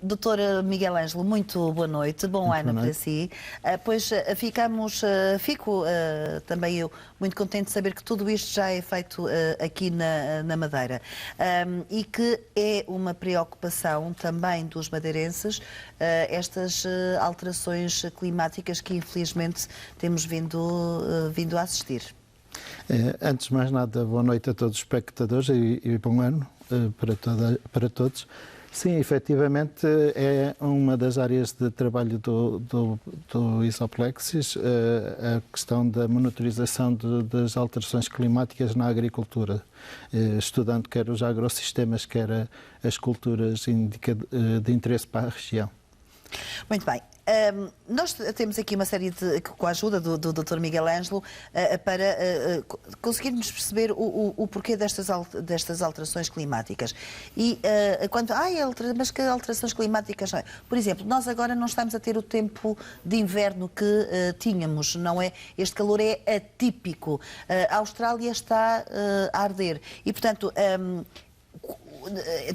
Doutor Miguel Ângelo, muito boa noite, bom Muito ano boa para noite. si. Fico também eu muito contente de saber que tudo isto já é feito aqui na Madeira e que é uma preocupação também dos madeirenses estas alterações climáticas que infelizmente temos vindo a assistir. Antes de mais nada, boa noite a todos os espectadores e bom ano para todos. Sim, efetivamente é uma das áreas de trabalho do Isoplexis, a questão da monitorização das alterações climáticas na agricultura, estudando quer os agrossistemas, quer as culturas de interesse para a região. Muito bem. Nós temos aqui uma série com a ajuda do Dr. Miguel Ângelo, para conseguirmos perceber o porquê destas alterações climáticas. E mas que alterações climáticas são? Por exemplo, nós agora não estamos a ter o tempo de inverno que tínhamos, não é? Este calor é atípico. A Austrália está a arder. E, portanto,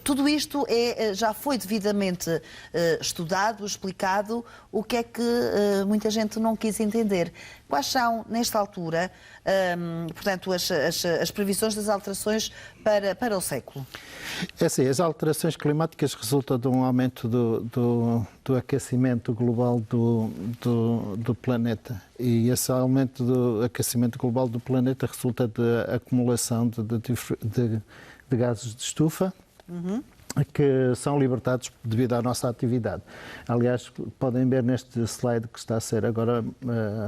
tudo isto já foi devidamente estudado, explicado. O que é que muita gente não quis entender? Quais são, nesta altura, portanto, as previsões das alterações para o século? É assim, as alterações climáticas resultam de um aumento do aquecimento global do planeta. E esse aumento do aquecimento global do planeta resulta da acumulação de gases de estufa, que são libertados devido à nossa atividade. Aliás, podem ver neste slide que está a ser agora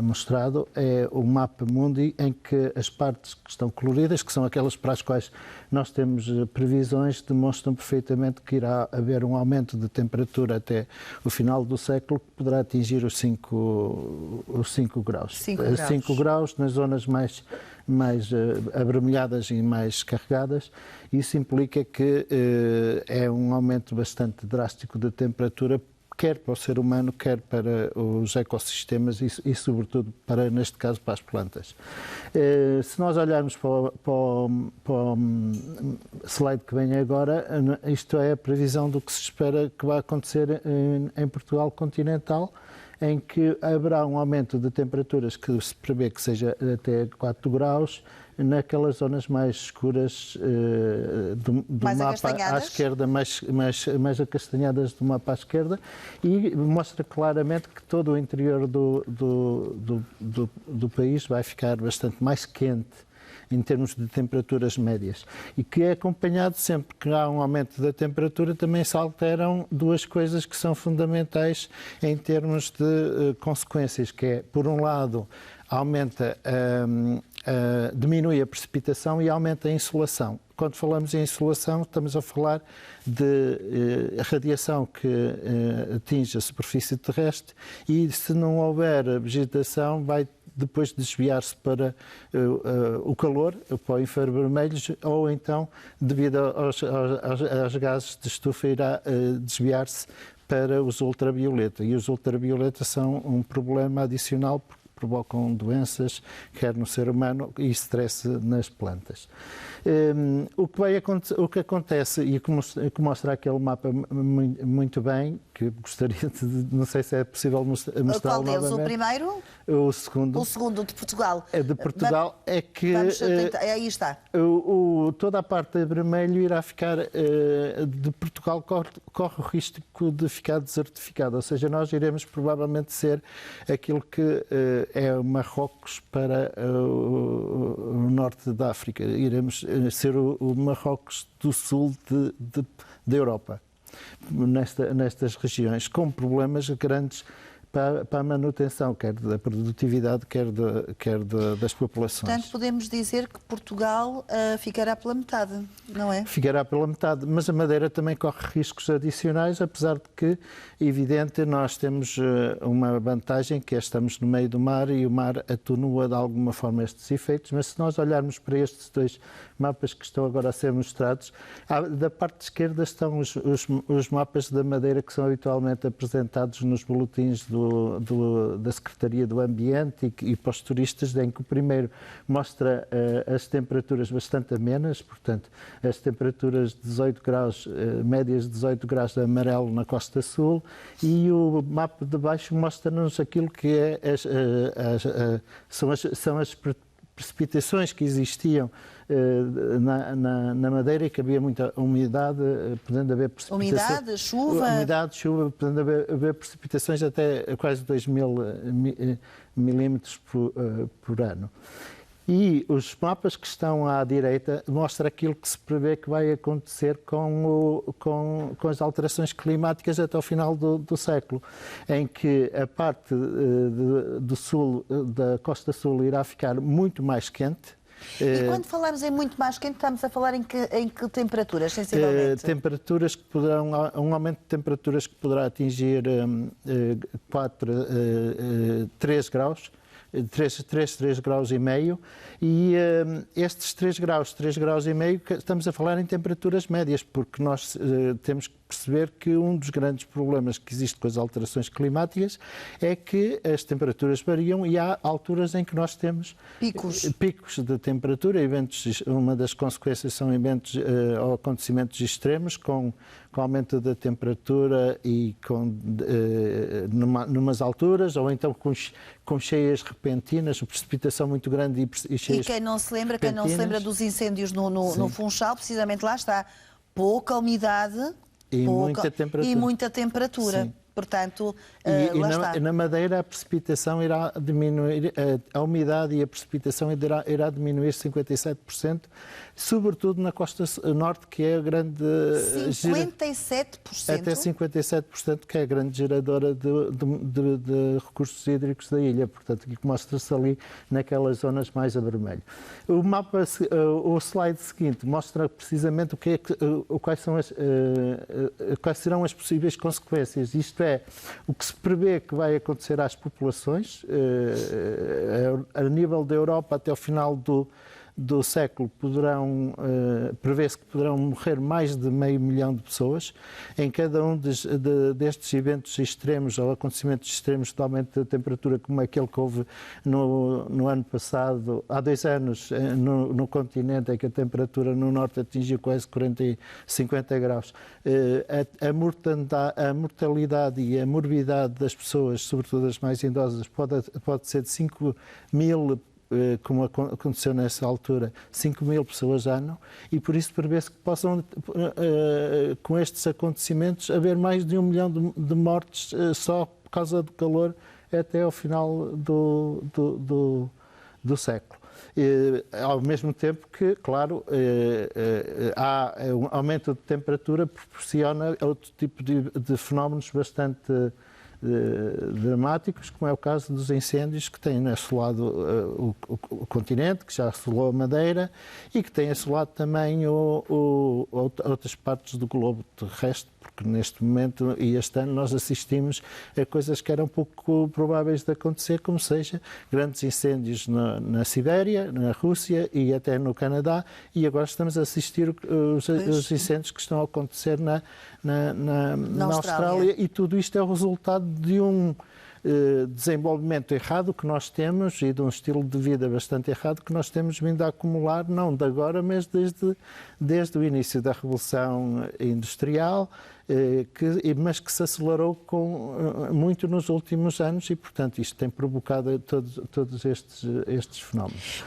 mostrado, é o mapa mundi em que as partes que estão coloridas, que são aquelas para as quais nós temos previsões, demonstram perfeitamente que irá haver um aumento de temperatura até o final do século que poderá atingir os 5 graus. 5 graus nas zonas mais avermelhadas e mais carregadas. Isso implica que é um aumento bastante drástico de temperatura, quer para o ser humano, quer para os ecossistemas e sobretudo, neste caso, para as plantas. Se nós olharmos para o slide que vem agora, isto é a previsão do que se espera que vai acontecer em Portugal continental, em que haverá um aumento de temperaturas que se prevê que seja até 4 graus, naquelas zonas mais escuras do mapa à esquerda, mais acastanhadas do mapa à esquerda, e mostra claramente que todo o interior do país vai ficar bastante mais quente em termos de temperaturas médias, e que é acompanhado sempre que há um aumento da temperatura, também se alteram duas coisas que são fundamentais em termos de consequências, que é, por um lado, diminui a precipitação e aumenta a insolação. Quando falamos em insolação, estamos a falar de radiação que atinge a superfície terrestre e, se não houver vegetação, vai depois desviar-se para o calor, para o infravermelhos, ou então, devido aos gases de estufa, irá desviar-se para os ultravioleta. E os ultravioleta são um problema adicional porque provocam doenças, quer no ser humano, e stress nas plantas. O que acontece, e que mostra aquele mapa muito bem, que gostaria de, não sei se é possível mostrar Qual deles? novamente. O primeiro? O segundo. O segundo, de Portugal. De Portugal é que aí está. Toda a parte vermelho irá ficar, de Portugal corre o risco de ficar desertificado, ou seja, nós iremos provavelmente ser aquilo que é Marrocos para o norte da África, iremos ser o Marrocos do sul da Europa, nestas regiões, com problemas grandes para a manutenção, quer da produtividade, quer das populações. Portanto, podemos dizer que Portugal ficará pela metade, não é? Ficará pela metade, mas a Madeira também corre riscos adicionais, apesar de que, evidente, nós temos uma vantagem, que é estamos no meio do mar e o mar atenua de alguma forma estes efeitos, mas se nós olharmos para estes dois mapas que estão agora a ser mostrados, da parte esquerda estão os mapas da Madeira que são habitualmente apresentados nos boletins do da Secretaria do Ambiente e para os turistas, em que o primeiro mostra as temperaturas bastante amenas, portanto, as temperaturas de 18 graus, médias de 18 graus de amarelo na Costa Sul, e o mapa de baixo mostra-nos aquilo que são as precipitações que existiam na Madeira, e que havia muita umidade, podendo haver precipitações. Umidade, chuva, podendo haver precipitações até quase 2.000 milímetros por ano. E os mapas que estão à direita mostram aquilo que se prevê que vai acontecer com as alterações climáticas até o final do século, em que a parte do sul, da Costa Sul, irá ficar muito mais quente. E quando falamos em muito mais quente, estamos a falar em que temperaturas, sensivelmente? Temperaturas que poderão, um aumento de temperaturas que poderá atingir 3 graus. 3 graus e meio, e estes 3 graus e meio, estamos a falar em temperaturas médias, porque nós temos que perceber que um dos grandes problemas que existe com as alterações climáticas é que as temperaturas variam e há alturas em que nós temos picos de temperatura, uma das consequências são eventos ou acontecimentos extremos, com aumento da temperatura e numas alturas, ou então com cheias repentinas, precipitação muito grande e cheias. E quem não se lembra dos incêndios no Funchal, precisamente lá está pouca umidade e muita temperatura. Sim. Portanto, na Madeira a precipitação irá diminuir, a umidade e a precipitação irá diminuir 57%, sobretudo na costa norte, que é a grande... 57%? Até 57%, que é a grande geradora de recursos hídricos da ilha. Portanto, aqui mostra-se ali naquelas zonas mais a vermelho. O mapa, o slide seguinte, mostra precisamente quais serão as possíveis consequências. Isto é, o que se prevê que vai acontecer às populações, a nível da Europa até ao final do século, prevê-se que poderão morrer mais de 500 mil de pessoas em cada um destes eventos extremos ou acontecimentos extremos de aumento da temperatura, como aquele que houve no ano passado, há 2 anos, no continente, em que a temperatura no norte atingiu quase 50 graus. A mortalidade e a morbidade das pessoas, sobretudo as mais idosas, pode ser de 5.000, como aconteceu nessa altura, 5.000 pessoas ano, e por isso prevê-se que possam, com estes acontecimentos, haver mais de 1 milhão de mortes só por causa do calor até ao final do século. Ao mesmo tempo que, claro, há um aumento de temperatura proporciona outro tipo de fenómenos bastante dramáticos, como é o caso dos incêndios que têm assolado o continente, que já assolou a Madeira, e que têm assolado também outras partes do globo terrestre, porque neste momento e este ano nós assistimos a coisas que eram pouco prováveis de acontecer, como seja grandes incêndios na Sibéria, na Rússia e até no Canadá, e agora estamos a assistir os incêndios que estão a acontecer na Austrália, e tudo isto é o resultado de um desenvolvimento errado que nós temos e de um estilo de vida bastante errado que nós temos vindo a acumular, não de agora, mas desde o início da Revolução Industrial, mas que se acelerou muito nos últimos anos, e, portanto, isto tem provocado todos estes fenómenos.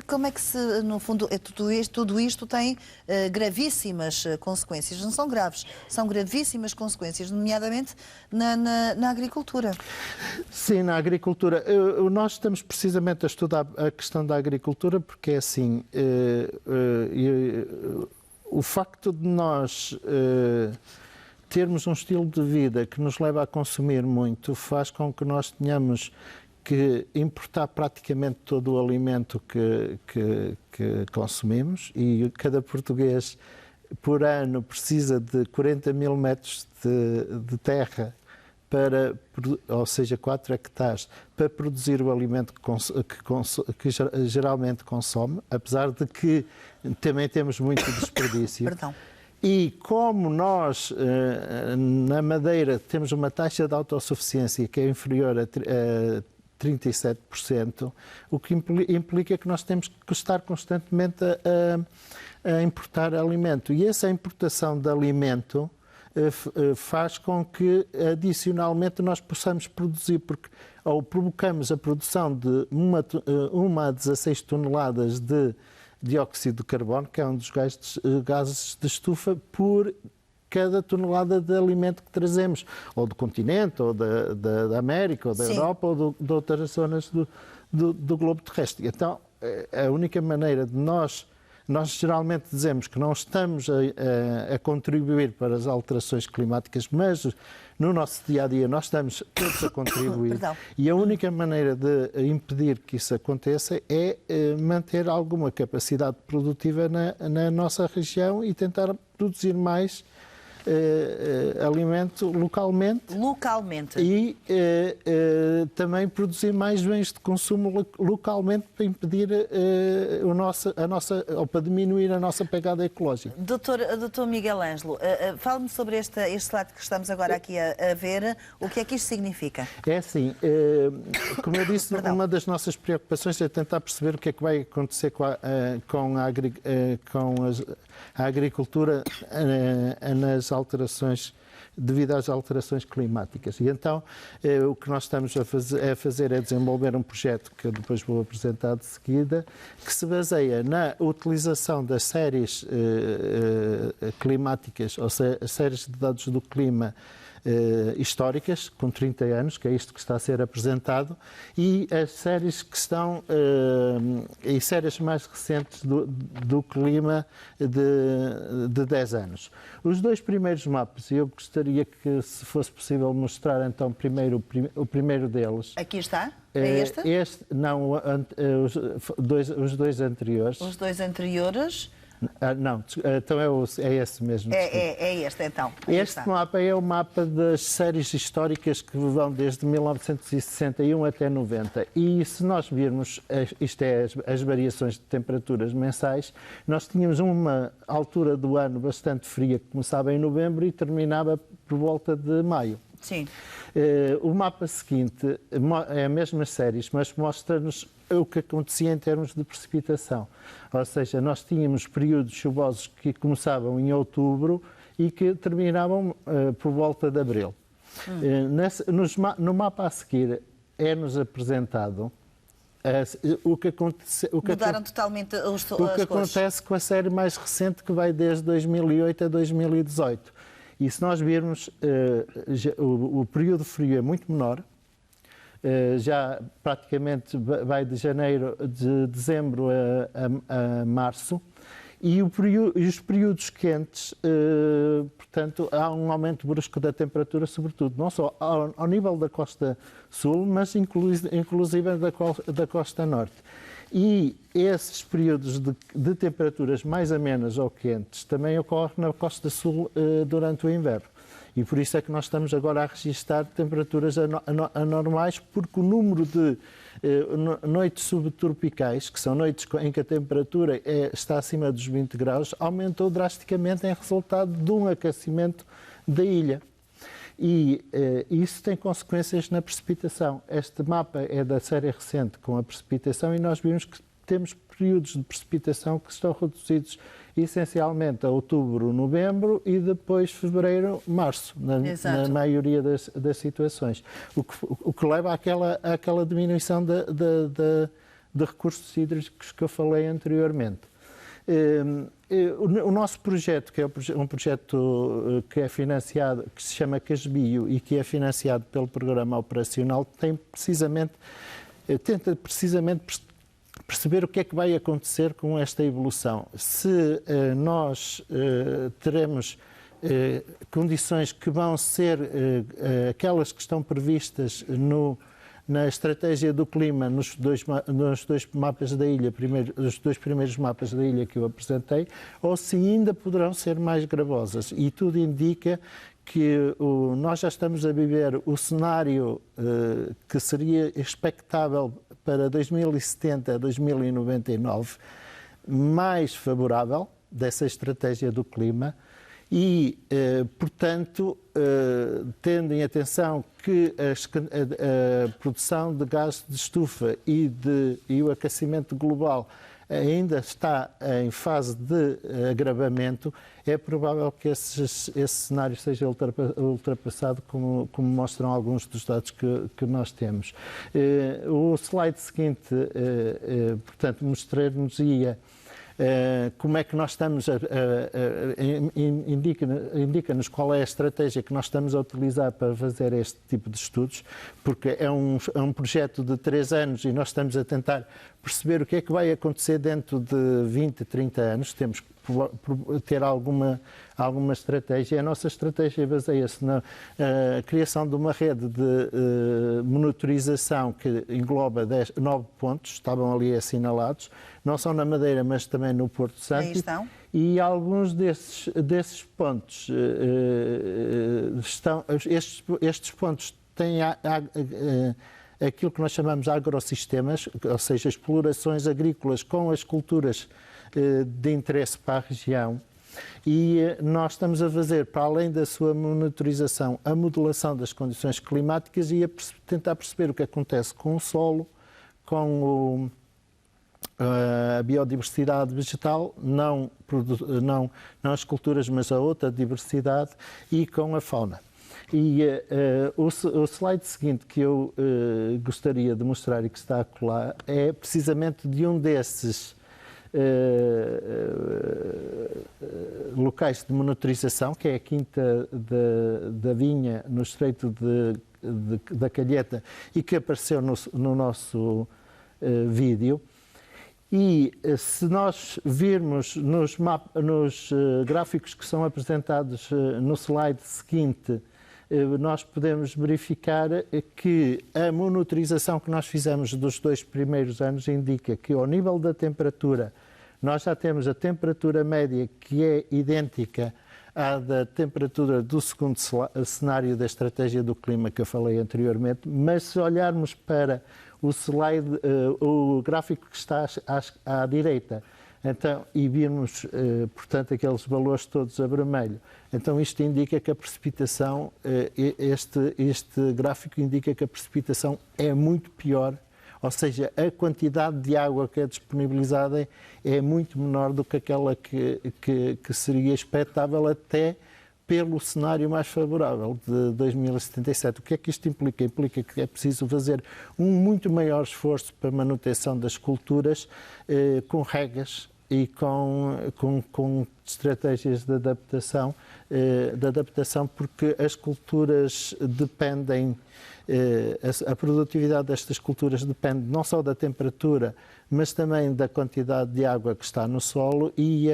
Como é que se, no fundo, tudo isto tem gravíssimas consequências? Não são graves, são gravíssimas consequências, nomeadamente na agricultura. Sim, na agricultura. Nós estamos precisamente a estudar a questão da agricultura porque é assim, o facto de nós termos um estilo de vida que nos leva a consumir muito faz com que nós tenhamos que importar praticamente todo o alimento que consumimos, e cada português por ano precisa de 40 mil metros de terra, ou seja, 4 hectares, para produzir o alimento que geralmente consome, apesar de que também temos muito desperdício. Perdão. E como nós, na Madeira, temos uma taxa de autossuficiência que é inferior a 37%, o que implica que nós temos que estar constantemente a importar alimento. E essa importação de alimento faz com que, adicionalmente, nós possamos produzir, porque ou provocamos a produção de 1 a 16 toneladas de dióxido de carbono, que é um dos gases de estufa, por cada tonelada de alimento que trazemos, ou do continente, ou da América, ou da Europa, ou de outras zonas do globo terrestre. Então, a única maneira de nós geralmente dizemos que não estamos a contribuir para as alterações climáticas, mas no nosso dia-a-dia nós estamos todos a contribuir. E a única maneira de impedir que isso aconteça é manter alguma capacidade produtiva na nossa região e tentar produzir mais alimento localmente. E também produzir mais bens de consumo localmente para impedir ou para diminuir a nossa pegada ecológica. Doutor Miguel Ângelo, fale-me sobre este slide que estamos agora aqui a ver. O que é que isto significa? É assim, como eu disse, uma das nossas preocupações é tentar perceber o que é que vai acontecer com a agricultura devido às alterações climáticas. E então, o que nós estamos a fazer é desenvolver um projeto que eu depois vou apresentar de seguida, que se baseia na utilização das séries climáticas, ou seja, as séries de dados do clima históricas, com 30 anos, que é isto que está a ser apresentado, e as séries que estão, e séries mais recentes do clima de 10 anos. Os dois primeiros mapas, eu gostaria que, se fosse possível, mostrar então primeiro o primeiro deles. Aqui está? É este? Não, os dois anteriores. Os dois anteriores... Não, então é esse mesmo. É este, então. Este mapa é o mapa das séries históricas que vão desde 1961 até 90. E se nós virmos, isto é as variações de temperaturas mensais, nós tínhamos uma altura do ano bastante fria que começava em novembro e terminava por volta de maio. Sim. O mapa seguinte é a mesma séries, mas mostra-nos o que acontecia em termos de precipitação. Ou seja, nós tínhamos períodos chuvosos que começavam em outubro e que terminavam por volta de abril. No mapa a seguir é-nos apresentado o que acontece. Mudaram totalmente as cores. O que acontece com a série mais recente, que vai desde 2008 a 2018. E se nós virmos, o período frio é muito menor, já praticamente vai de dezembro a março, e os períodos quentes, portanto, há um aumento brusco da temperatura, sobretudo, não só ao nível da costa sul, mas inclusive da costa norte. E esses períodos de temperaturas mais amenas ou quentes também ocorrem na costa sul durante o inverno. E por isso é que nós estamos agora a registrar temperaturas anormais, porque o número de noites subtropicais, que são noites em que a temperatura está acima dos 20 graus, aumentou drasticamente em resultado de um aquecimento da ilha. E isso tem consequências na precipitação. Este mapa é da série recente com a precipitação e nós vimos que temos períodos de precipitação que estão reduzidos essencialmente a outubro, novembro e depois fevereiro, março, na maioria das situações. O que leva àquela diminuição de recursos hídricos que eu falei anteriormente. O nosso projeto, que é um projeto que é financiado, que se chama Casbio e que é financiado pelo Programa Operacional, tenta precisamente perceber o que é que vai acontecer com esta evolução. Se nós teremos condições que vão ser aquelas que estão previstas na estratégia do clima, nos dois mapas da ilha, os dois primeiros mapas da ilha que eu apresentei, ou se ainda poderão ser mais gravosas. E tudo indica que nós já estamos a viver o cenário que seria expectável para 2070 a 2099, mais favorável dessa estratégia do clima, E, portanto, tendo em atenção que a produção de gás de estufa e o aquecimento global ainda está em fase de agravamento, é provável que esse cenário seja ultrapassado, como mostram alguns dos dados que nós temos. O slide seguinte, portanto, mostrar-nos-ia como é que nós estamos, indica-nos qual é a estratégia que nós estamos a utilizar para fazer este tipo de estudos, porque é um projeto de 3 anos e nós estamos a tentar perceber o que é que vai acontecer dentro de 20, 30 anos. Temos que ter alguma estratégia. A nossa estratégia baseia-se na criação de uma rede de monitorização que engloba 9 pontos, estavam ali assinalados, não só na Madeira, mas também no Porto Santo. Aí estão. E alguns desses pontos estes pontos têm aquilo que nós chamamos de agrosistemas, ou seja, explorações agrícolas com as culturas de interesse para a região. E nós estamos a fazer, para além da sua monitorização, a modelação das condições climáticas e a tentar perceber o que acontece com o solo, com a biodiversidade vegetal, não as culturas, mas a outra diversidade, e com a fauna. E o slide seguinte que eu gostaria de mostrar e que está a colar é precisamente de um desses locais de monitorização, que é a Quinta da Vinha, no Estreito da Calheta, e que apareceu no nosso vídeo. E se nós virmos nos gráficos que são apresentados no slide seguinte, nós podemos verificar que a monitorização que nós fizemos dos 2 primeiros anos indica que, ao nível da temperatura, nós já temos a temperatura média que é idêntica à da temperatura do segundo cenário da estratégia do clima que eu falei anteriormente, mas se olharmos para o gráfico que está à direita, então, e virmos, portanto, aqueles valores todos a vermelho, então isto indica que a precipitação, este gráfico indica que a precipitação é muito pior, ou seja, a quantidade de água que é disponibilizada é muito menor do que aquela que seria expectável até pelo cenário mais favorável de 2077. O que é que isto implica? Implica que é preciso fazer um muito maior esforço para a manutenção das culturas com regas e com estratégias de adaptação, porque as culturas dependem, a produtividade destas culturas depende não só da temperatura, mas também da quantidade de água que está no solo e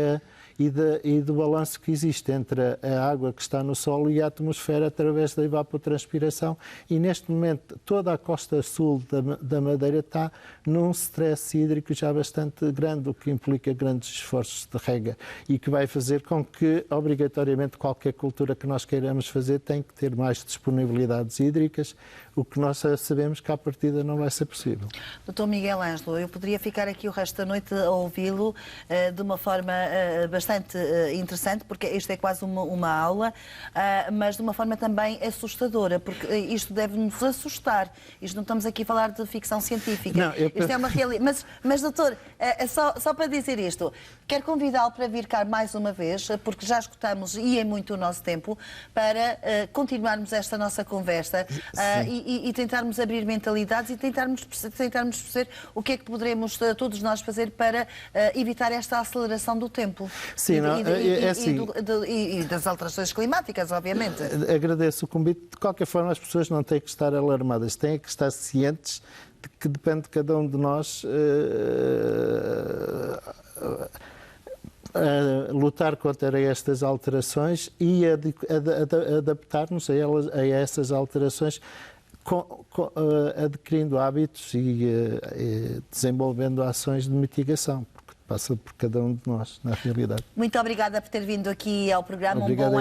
do balanço que existe entre a água que está no solo e a atmosfera através da evapotranspiração. E neste momento toda a costa sul da Madeira está num stress hídrico já bastante grande, o que implica grandes esforços de rega e que vai fazer com que, obrigatoriamente, qualquer cultura que nós queiramos fazer tem que ter mais disponibilidades hídricas, o que nós sabemos que à partida não vai ser possível. Dr. Miguel Ângelo, eu poderia ficar aqui o resto da noite a ouvi-lo de uma forma bastante interessante, porque isto é quase uma aula, mas de uma forma também assustadora, porque isto deve-nos assustar. Isto não estamos aqui a falar de ficção científica. Não, isto é uma realidade. Mas doutor, só para dizer isto, quero convidá-lo para vir cá mais uma vez, porque já escutamos e é muito o nosso tempo, para continuarmos esta nossa conversa e tentarmos abrir mentalidades e tentarmos perceber o que é que poderemos todos nós fazer para evitar esta aceleração do tempo. Sim, e das alterações climáticas, obviamente. Agradeço o convite. De qualquer forma, as pessoas não têm que estar alarmadas, têm que estar cientes de que depende de cada um de nós lutar contra estas alterações e adaptar-nos a essas alterações, adquirindo hábitos e desenvolvendo ações de mitigação, porque passa por cada um de nós, na realidade. Muito obrigada por ter vindo aqui ao programa. Obrigado.